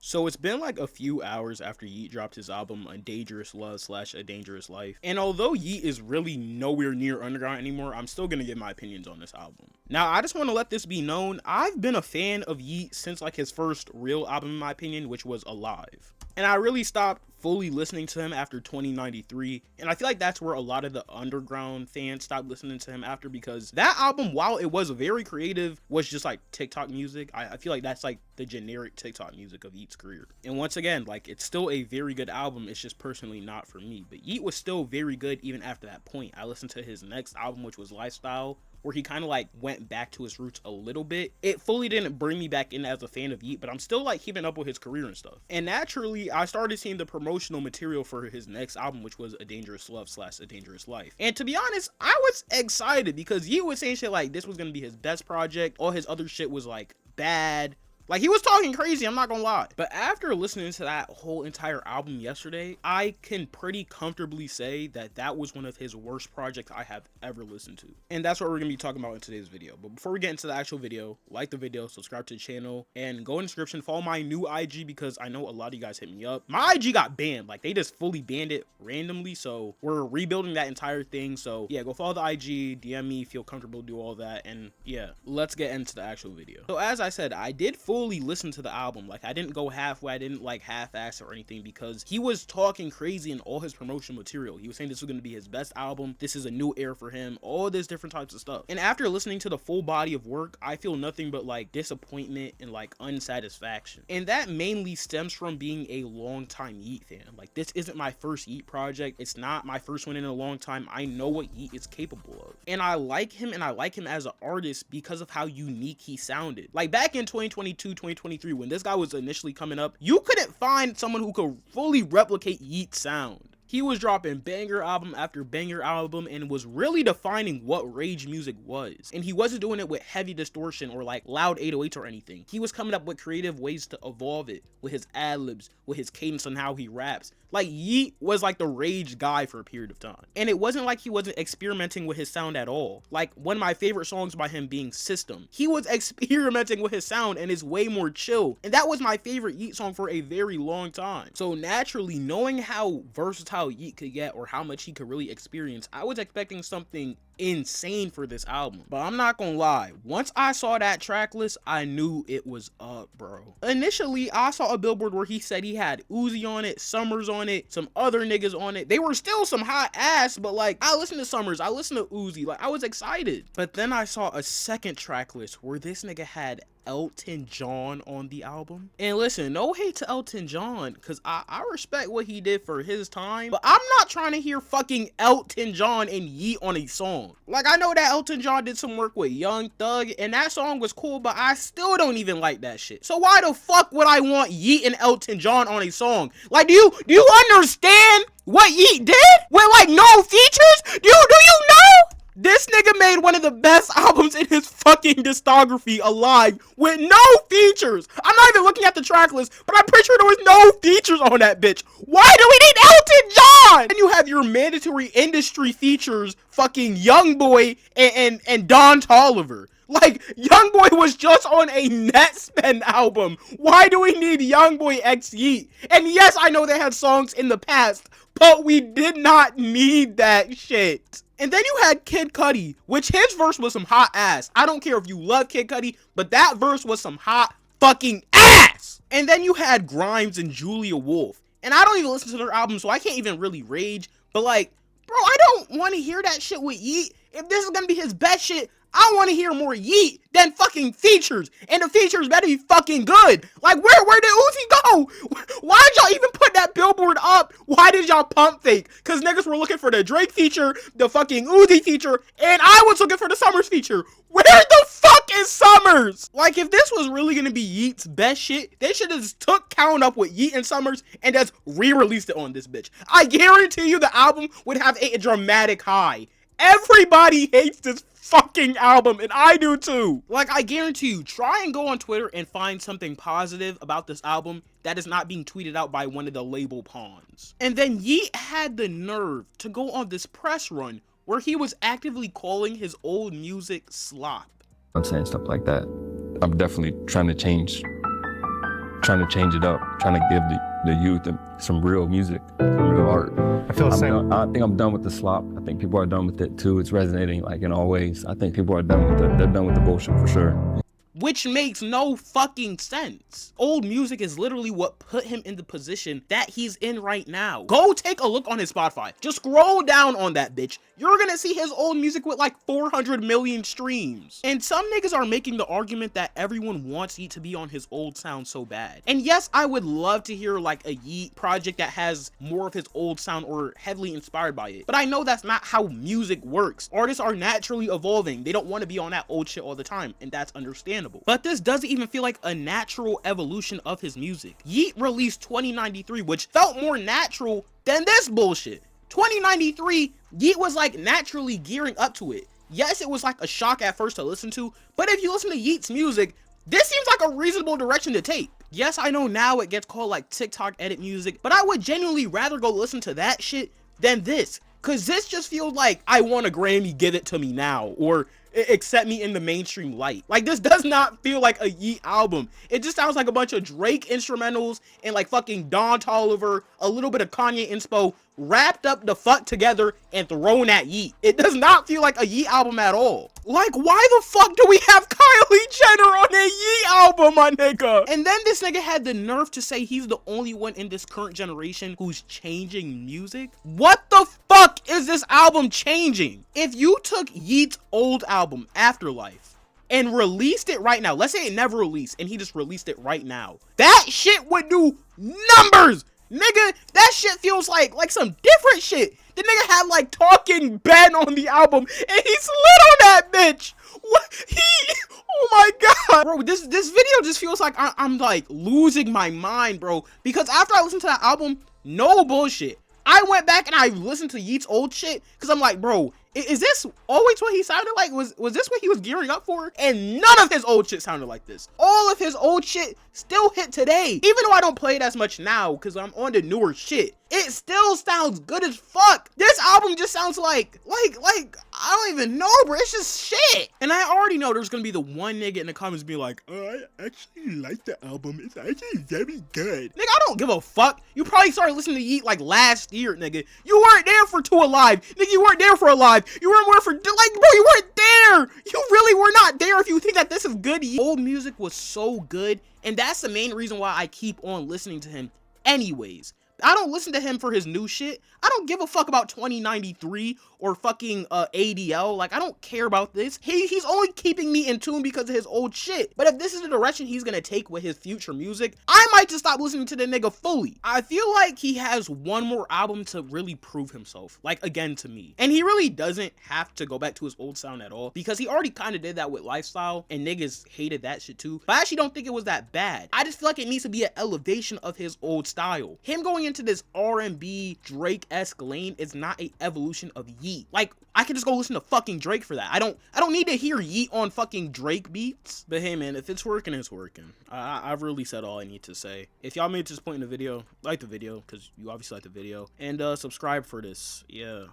So it's been like a few hours after Yeat dropped his album A Dangerous Love / A Dangerous Life. And although Yeat is really nowhere near underground anymore, I'm still gonna give my opinions on this album. Now, I just want to let this be known, I've been a fan of Yeat since like his first real album in my opinion, which was Alive. And I really stopped fully listening to him after 2093, and I feel like that's where a lot of the underground fans stopped listening to him after, because that album, while it was very creative, was just like TikTok music. I feel like that's like the generic TikTok music of Yeat's career. And once again, like, it's still a very good album, it's just personally not for me. But Yeat was still very good even after that point. I listened to his next album, which was Lifestyle, where he kind of like went back to his roots a little bit. It fully didn't bring me back in as a fan of Yeat, but I'm still like keeping up with his career and stuff. And naturally, I started seeing the promotional material for his next album, which was A Dangerous Love / A Dangerous Life. And to be honest, I was excited because Yeat was saying shit like this was gonna be his best project. All his other shit was like bad. Like, he was talking crazy, I'm not gonna lie. But after listening to that whole entire album yesterday, I can pretty comfortably say that that was one of his worst projects I have ever listened to. And that's what we're gonna be talking about in today's video. But before we get into the actual video, like the video, subscribe to the channel, and go in the description, follow my new IG, because I know a lot of you guys hit me up. My IG got banned, like they just fully banned it randomly, so we're rebuilding that entire thing. So yeah, go follow the IG, DM me, feel comfortable, do all that, and yeah, let's get into the actual video. So as I said, I did fully listen to the album. Like, I didn't go halfway, I didn't like half-ass or anything, because he was talking crazy in all his promotional material. He was saying this was going to be his best album, this is a new era for him, all this different types of stuff. And after listening to the full body of work, I feel nothing but like disappointment and like unsatisfaction. And that mainly stems from being a long-time Yeat fan. Like, this isn't my first Yeat project, it's not my first one in a long time. I know what Yeat is capable of, and I like him, and I like him as an artist because of how unique he sounded. Like, back in 2022, 2023, when this guy was initially coming up, you couldn't find someone who could fully replicate Yeat's sound. He was dropping banger album after banger album and was really defining what rage music was. And he wasn't doing it with heavy distortion or like loud 808s or anything. He was coming up with creative ways to evolve it, with his ad-libs, with his cadence on how he raps. Like, Yeat was like the rage guy for a period of time. And it wasn't like he wasn't experimenting with his sound at all. Like, one of my favorite songs by him being System, he was experimenting with his sound and is way more chill. And that was my favorite Yeat song for a very long time. So naturally, knowing how versatile Yeat could get, or how much he could really experience, I was expecting something insane for this album. But I'm not gonna lie, once I saw that track list, I knew it was up, bro. Initially, I saw a billboard where he said he had Uzi on it, Summers on it, some other niggas on it. They were still some hot ass, but like, I listened to Summers, I listened to Uzi, like, I was excited. But then I saw a second track list where this nigga had Elton John on the album. And listen, no hate to Elton John, because I respect what he did for his time, but I'm not trying to hear fucking Elton John and Yeat on a song. Like, I know that Elton John did some work with Young Thug, and that song was cool, but I still don't even like that shit. So why the fuck would I want Yeat and Elton John on a song? Like, do you understand what Yeat did with like no features? Do you know? This nigga made one of the best albums in his fucking discography alive with no features. I'm not even looking at the track list, but I'm pretty sure there was no features on that bitch. Why do we need Elton John? And you have your mandatory industry features, fucking Youngboy and Don Toliver. Like, Youngboy was just on a Netspend album. Why do we need Youngboy x Yeat? And yes, I know they had songs in the past, but we did not need that shit. And then you had Kid Cudi, which his verse was some hot ass. I don't care if you love Kid Cudi, but that verse was some hot fucking ass. And then you had Grimes and Julia Wolf. And I don't even listen to their albums, so I can't even really rage. But like, bro, I don't want to hear that shit with Yeat. If this is gonna be his best shit, I want to hear more Yeat than fucking features. And the features better be fucking good. Like, where did Uzi go? Why did y'all even put that billboard up? Why did y'all pump fake? Because niggas were looking for the Drake feature, the fucking Uzi feature, and I was looking for the Summers feature. Where the fuck is Summers? Like, if this was really gonna be Yeat's best shit, they should have just took Count Up with Yeat and Summers and just re-released it on this bitch. I guarantee you the album would have a dramatic high. Everybody hates this fucking album, and I do too. Like, I guarantee you, try and go on Twitter and find something positive about this album that is not being tweeted out by one of the label pawns. And then Yeat had the nerve to go on this press run where he was actively calling his old music slop. I'm saying stuff like that. I'm definitely trying to change trying to change it up, trying to give the youth some real music, some real art. I feel the same. I think I'm done with the slop. I think people are done with it too. It's resonating like in all ways. I think people are done with it. They're done with the bullshit for sure. Which makes no fucking sense. Old music is literally what put him in the position that he's in right now. Go take a look on his Spotify. Just scroll down on that bitch. You're gonna see his old music with like 400 million streams. And some niggas are making the argument that everyone wants Yeat to be on his old sound so bad. And yes, I would love to hear like a Yeat project that has more of his old sound or heavily inspired by it. But I know that's not how music works. Artists are naturally evolving. They don't want to be on that old shit all the time, and that's understandable. But this doesn't even feel like a natural evolution of his music. Yeat released 2093, which felt more natural than this bullshit. 2093, Yeat was like naturally gearing up to it. Yes, it was like a shock at first to listen to, but if you listen to Yeat's music, this seems like a reasonable direction to take. Yes, I know now it gets called like TikTok edit music, but I would genuinely rather go listen to that shit than this. Cause this just feels like I want a Grammy, give it to me now, or accept me in the mainstream light. Like, this does not feel like a Yeat album. It just sounds like a bunch of Drake instrumentals and like fucking Don Toliver, a little bit of Kanye inspo, wrapped up the fuck together and thrown at Yeat. It does not feel like a Yeat album at all. Like, why the fuck do we have Kylie Jenner on a Yeat album, my nigga? And then this nigga had the nerve to say he's the only one in this current generation who's changing music. What the fuck is this album changing? If you took Yeat's old album, Afterlife, and released it right now, let's say it never released and he just released it right now, that shit would do numbers. Nigga, that shit feels like some different shit. The nigga had like Talking Ben on the album and he slid on that bitch. What? Oh my god. Bro, this video just feels like I'm like losing my mind, bro. Because after I listened to that album, no bullshit, I went back and I listened to Yeat's old shit because I'm like, bro, is this always what he sounded like? Was this what he was gearing up for? And none of his old shit sounded like this. All of his old shit still hit today. Even though I don't play it as much now because I'm on the newer shit, it still sounds good as fuck. This album just sounds like I don't even know, bro. It's just shit. And I already know there's gonna be the one nigga in the comments be like, I actually like the album. It's actually very good. Nigga, I don't give a fuck. You probably started listening to Yeat like last year, nigga. You weren't there for 2 Alive. Nigga, you weren't there for Alive. You weren't there for, like, bro, you weren't there. You really were not there if you think that this is good. Old music was so good, and that's the main reason why I keep on listening to him anyways. I don't listen to him for his new shit. I don't give a fuck about 2093 or fucking ADL. Like, I don't care about this. He's only keeping me in tune because of his old shit. But if this is the direction he's gonna take with his future music, I might just stop listening to the nigga fully. I feel like he has one more album to really prove himself, like, again, to me. And he really doesn't have to go back to his old sound at all because he already kind of did that with Lifestyle and niggas hated that shit too. But I actually don't think it was that bad. I just feel like it needs to be an elevation of his old style. Him going into this R&B Drake-esque lane is not a evolution of Yeat. Like, I can just go listen to fucking Drake for that. I don't need to hear Yeat on fucking Drake beats. But hey man, if it's working, it's working. I've really said all I need to say. If y'all made it to this point in the video, like the video, because you obviously like the video, and subscribe for this. Yeah.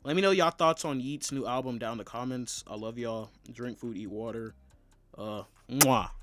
Let me know y'all thoughts on Yeat's new album down in the comments. I love y'all. Drink food, eat water. Mwah.